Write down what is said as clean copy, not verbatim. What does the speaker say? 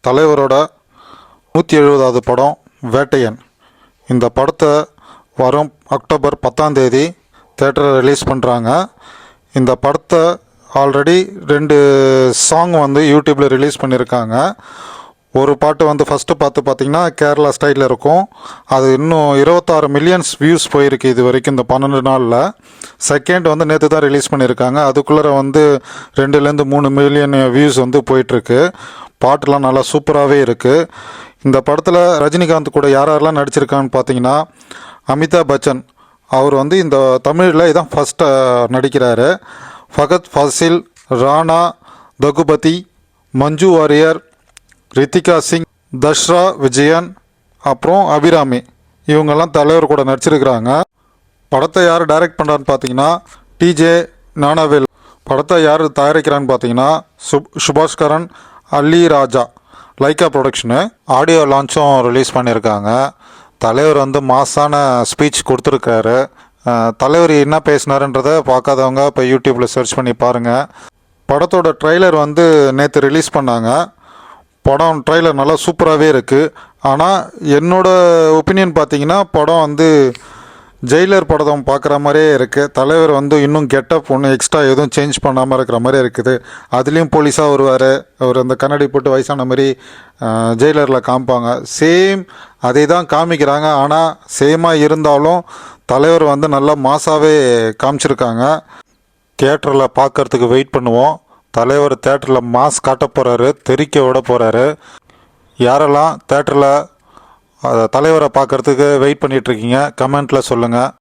தலைவரோட 170வது படம் வேட்டையன். இந்த படத்தை வரும் அக்டோபர் 10ஆம் தேதி தேட்டரில் ரிலீஸ் பண்ணுறாங்க. இந்த படத்தை ஆல்ரெடி 2 சாங் யூடியூப்பில் ரிலீஸ் பண்ணியிருக்காங்க. ஒரு பாட்டு ஃபஸ்ட்டு பார்த்திங்கன்னா கேரளா ஸ்டைலில் இருக்கும். அது இன்னும் 26 மில்லியன்ஸ் வியூஸ் போயிருக்கு இது வரைக்கும் இந்த 12 நாளில். செகண்ட் நேற்று தான் ரிலீஸ் பண்ணியிருக்காங்க. அதுக்குள்ளே 2லேருந்து 3 மில்லியன் வியூஸ் போயிட்டுருக்கு. பாட்டுலாம் நல்லா சூப்பராகவே இருக்குது. இந்த படத்தில் ரஜினிகாந்த் கூட யாரெல்லாம் நடிச்சிருக்கான்னு பார்த்தீங்கன்னா, அமிதாப் பச்சன் அவர் இந்த தமிழில் இதான் ஃபஸ்ட்டு நடிக்கிறாரு. ஃபகத் ஃபாசில், ராணா தகுபதி, மஞ்சு வாரியர், ரித்திகா சிங், தஷ்ரா விஜயன், அப்புறம் அபிராமி இவங்கெல்லாம் தலைவர் கூட நடிச்சிருக்கிறாங்க. படத்தை யார் டைரக்ட் பண்ணுறான்னு பார்த்தீங்கன்னா டிஜே ஞானவேல். படத்தை யார் தயாரிக்கிறான்னு பார்த்தீங்கன்னா சுபாஷ்கரன், அல்லி ராஜா, லைக்கா ப்ரொடக்ஷனு. ஆடியோ லான்ச்சும் ரிலீஸ் பண்ணியிருக்காங்க. தலைவர் மாசான ஸ்பீச் கொடுத்துருக்காரு. தலைவர் என்ன பேசினாருன்றதை பார்க்காதவங்க இப்போ யூடியூப்பில் சர்ச் பண்ணி பாருங்கள். படத்தோட ட்ரெய்லர் நேற்று ரிலீஸ் பண்ணாங்க. படம் ட்ரெய்லர் நல்லா சூப்பராகவே இருக்குது. ஆனால் என்னோடய ஒப்பீனியன் பார்த்தீங்கன்னா படம் ஜெயிலர் படம் பார்க்குற மாதிரியே இருக்குது. தலைவர் இன்னும் கெட்டப் ஒன்று எக்ஸ்ட்ரா எதுவும் சேஞ்ச் பண்ணாமல் இருக்கிற மாதிரி இருக்குது. அதுலேயும் போலீஸாக வருவார். அவர் கண்ணாடி போட்டு வயசான மாதிரி ஜெயிலரில் காமிப்பாங்க. சேம் அதே தான் காமிக்கிறாங்க. ஆனால் சேமாக இருந்தாலும் தலைவர் நல்லா மாசாவே காமிச்சிருக்காங்க. தியேட்டரில் பார்க்குறதுக்கு வெயிட் பண்ணுவோம். தலைவர் தேட்டரில் மாஸ் காட்ட போகிறாரு, தெறிக்க விட போகிறாரு. யாரெல்லாம் தேட்டரில் தலைவரை பார்க்குறதுக்கு வெயிட் பண்ணிகிட்ருக்கீங்க கமெண்ட்டில் சொல்லுங்கள்.